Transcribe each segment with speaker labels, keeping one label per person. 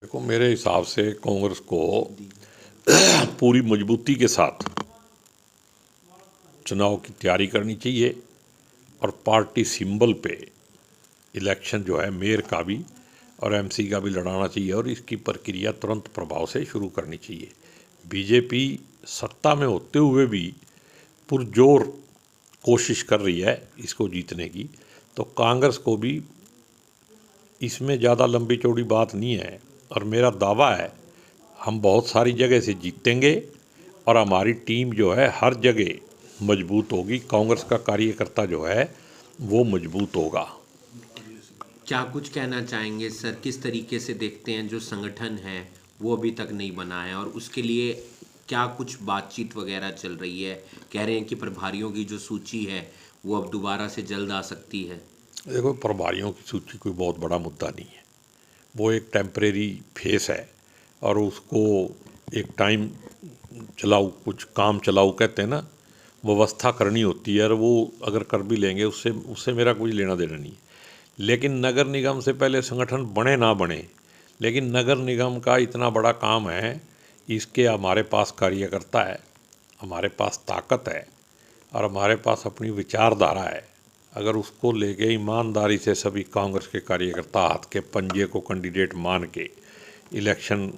Speaker 1: देखो, मेरे हिसाब से कांग्रेस को पूरी मजबूती के साथ चुनाव की तैयारी करनी चाहिए और पार्टी सिंबल पे इलेक्शन जो है मेयर का भी और एमसी का भी लड़ाना चाहिए और इसकी प्रक्रिया तुरंत प्रभाव से शुरू करनी चाहिए। बीजेपी सत्ता में होते हुए भी पुरजोर कोशिश कर रही है इसको जीतने की, तो कांग्रेस को भी इसमें ज़्यादा लंबी चौड़ी बात नहीं है और मेरा दावा है हम बहुत सारी जगह से जीतेंगे और हमारी टीम जो है हर जगह मजबूत होगी। कांग्रेस का कार्यकर्ता जो है वो मजबूत होगा।
Speaker 2: क्या कुछ कहना चाहेंगे सर? किस तरीके से देखते हैं जो संगठन है वो अभी तक नहीं बना है और उसके लिए क्या कुछ बातचीत वगैरह चल रही है? कह रहे हैं कि प्रभारियों की जो सूची है वो अब दोबारा से जल्द आ सकती है।
Speaker 1: देखो, प्रभारियों की सूची कोई बहुत बड़ा मुद्दा नहीं है, वो एक टेम्परेरी फेस है और उसको एक टाइम चलाऊ, कुछ काम चलाऊ कहते हैं ना, व्यवस्था करनी होती है और वो अगर कर भी लेंगे उससे उससे मेरा कोई लेना देना नहीं है। लेकिन नगर निगम से पहले संगठन बने ना बने, लेकिन नगर निगम का इतना बड़ा काम है, इसके हमारे पास कार्यकर्ता है, हमारे पास ताकत है और हमारे पास अपनी विचारधारा है। अगर उसको लेके ईमानदारी से सभी कांग्रेस के कार्यकर्ता हाथ के पंजे को कैंडिडेट मान के इलेक्शन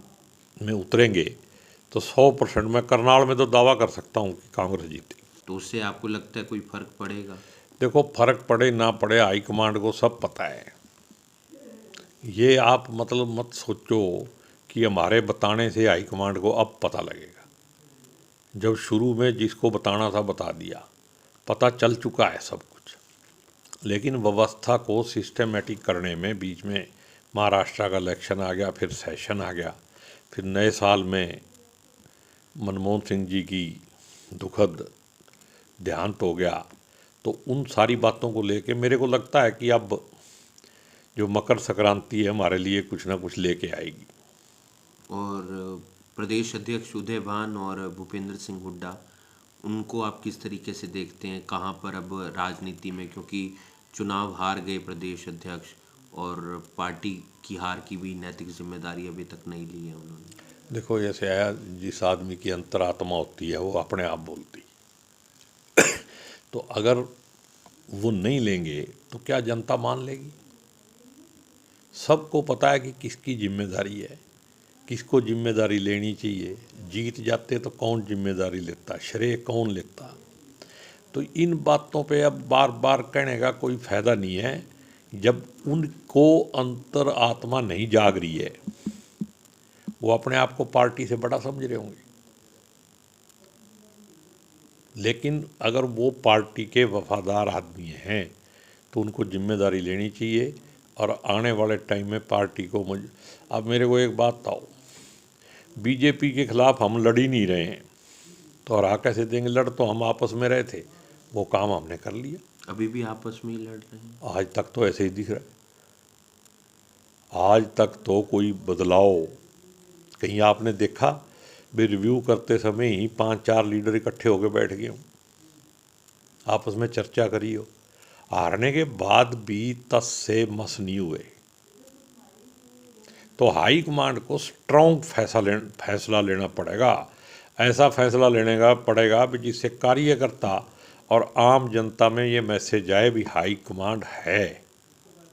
Speaker 1: में उतरेंगे तो 100% मैं करनाल में तो दावा कर सकता हूँ कि कांग्रेस जीतेगी।
Speaker 2: तो उससे आपको लगता है कोई फर्क पड़ेगा?
Speaker 1: देखो, फर्क पड़े ना पड़े हाईकमांड को सब पता है। ये आप मतलब मत सोचो कि हमारे बताने से हाईकमांड को अब पता लगेगा। जब शुरू में जिसको बताना था बता दिया, पता चल चुका है सब कुछ। लेकिन व्यवस्था को सिस्टमेटिक करने में बीच में महाराष्ट्र का इलेक्शन आ गया, फिर सेशन आ गया, फिर नए साल में मनमोहन सिंह जी की दुखद देहांत हो गया। तो उन सारी बातों को लेके मेरे को लगता है कि अब जो मकर संक्रांति है हमारे लिए कुछ ना कुछ लेके आएगी।
Speaker 2: और प्रदेश अध्यक्ष उदय भान और भूपेंद्र सिंह हुड्डा, उनको आप किस तरीके से देखते हैं कहाँ पर अब राजनीति में? क्योंकि चुनाव हार गए प्रदेश अध्यक्ष और पार्टी की हार की भी नैतिक जिम्मेदारी अभी तक नहीं ली है उन्होंने।
Speaker 1: देखो, जैसे है जिस आदमी की अंतरात्मा होती है वो अपने आप बोलती। तो अगर वो नहीं लेंगे तो क्या जनता मान लेगी? सबको पता है कि किसकी जिम्मेदारी है, किसको जिम्मेदारी लेनी चाहिए। जीत जाते तो कौन जिम्मेदारी लेता, श्रेय कौन लेता? तो इन बातों पे अब बार बार कहने का कोई फायदा नहीं है जब उनको अंतर आत्मा नहीं जाग रही है। वो अपने आप को पार्टी से बड़ा समझ रहे होंगे, लेकिन अगर वो पार्टी के वफादार आदमी हैं तो उनको जिम्मेदारी लेनी चाहिए और आने वाले टाइम में पार्टी को अब मेरे को एक बात बताओ, बीजेपी के खिलाफ हम लड़ ही नहीं रहे हैं तो हरा कैसे देंगे? लड़ तो हम आपस में रहे थे, वो काम हमने कर लिया।
Speaker 2: अभी भी आपस में ही लड़ रहे हैं।
Speaker 1: आज तक तो ऐसे ही दिख रहा है। आज तक तो कोई बदलाव कहीं आपने देखा? भी रिव्यू करते समय ही 5-4 लीडर इकट्ठे होकर बैठ गए हों, आपस में चर्चा करी हो। हारने के बाद भी तस से मस नहीं हुए। तो हाई कमांड को स्ट्रॉन्ग फैसला लेना पड़ेगा। ऐसा फैसला लेने का पड़ेगा भी जिससे कार्यकर्ता और आम जनता में ये मैसेज आए भी हाई कमांड है।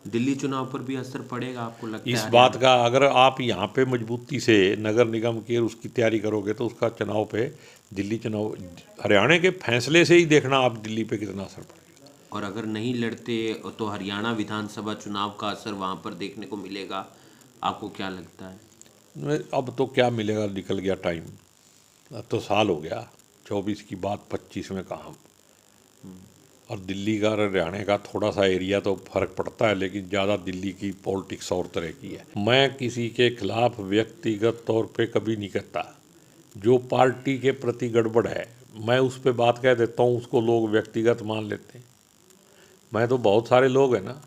Speaker 2: दिल्ली चुनाव पर भी असर पड़ेगा आपको लगता
Speaker 1: इस
Speaker 2: है
Speaker 1: बात
Speaker 2: हरियाणा?
Speaker 1: का अगर आप यहाँ पे मजबूती से नगर निगम की उसकी तैयारी करोगे तो उसका चुनाव पे, दिल्ली चुनाव, हरियाणा के फैसले से ही देखना आप दिल्ली पे कितना असर पड़ेगा।
Speaker 2: और अगर नहीं लड़ते तो हरियाणा विधानसभा चुनाव का असर वहां पर देखने को मिलेगा। आपको क्या लगता है?
Speaker 1: अब तो क्या मिलेगा, निकल गया टाइम। अब तो साल हो गया, 24 की बात 25 में कहाँ। और दिल्ली का और हरियाणा का थोड़ा सा एरिया तो फर्क पड़ता है, लेकिन ज़्यादा दिल्ली की पॉलिटिक्स और तरह की है। मैं किसी के खिलाफ व्यक्तिगत तौर पे कभी नहीं कहता। जो पार्टी के प्रति गड़बड़ है मैं उस पर बात कह देता हूँ, उसको लोग व्यक्तिगत मान लेते हैं। मैं तो बहुत सारे लोग हैं ना,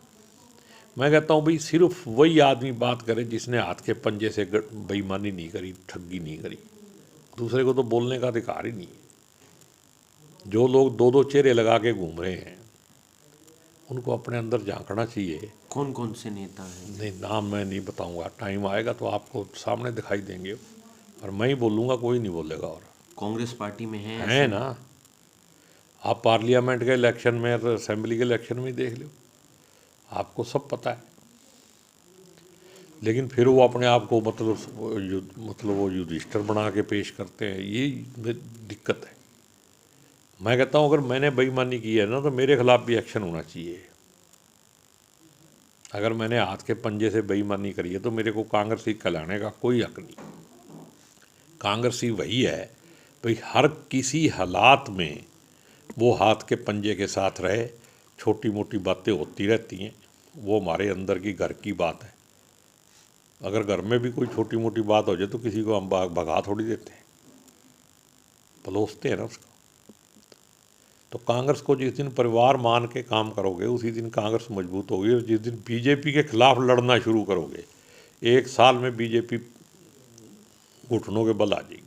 Speaker 1: मैं कहता हूँ भाई सिर्फ वही आदमी बात करे जिसने हाथ के पंजे से बेईमानी नहीं करी, ठगी नहीं करी। दूसरे को तो बोलने का अधिकार ही नहीं है। जो लोग दो दो चेहरे लगा के घूम रहे हैं उनको अपने अंदर झांकना चाहिए।
Speaker 2: कौन कौन से नेता हैं?
Speaker 1: नहीं, नाम मैं नहीं बताऊंगा, टाइम आएगा तो आपको सामने दिखाई देंगे, और मैं ही बोलूँगा, कोई नहीं बोलेगा। और
Speaker 2: कांग्रेस पार्टी में हैं
Speaker 1: हैं
Speaker 2: ऐसे?
Speaker 1: ना, आप पार्लियामेंट के इलेक्शन में, असेंबली के इलेक्शन में ही देख लो, आपको सब पता है। लेकिन फिर वो अपने आप को मतलब वो युधिष्ठिर बना के पेश करते हैं, ये दिक्कत है। मैं कहता हूँ अगर मैंने बेईमानी की है ना, तो मेरे खिलाफ भी एक्शन होना चाहिए। अगर मैंने हाथ के पंजे से बेईमानी करी है तो मेरे को कांग्रेसी कहलाने का कोई हक नहीं। कांग्रेसी वही है भाई, हर किसी हालात में वो हाथ के पंजे के साथ रहे। छोटी मोटी बातें होती रहती हैं, वो हमारे अंदर की घर की बात है। अगर घर में भी कोई छोटी मोटी बात हो जाए तो किसी को हम भगा थोड़ी देते हैं, पलोसते हैं ना उसको। तो कांग्रेस को जिस दिन परिवार मान के काम करोगे, उसी दिन कांग्रेस मजबूत होगी। और जिस दिन बीजेपी के खिलाफ लड़ना शुरू करोगे, 1 साल में बीजेपी घुटनों के बल आ जाएगी।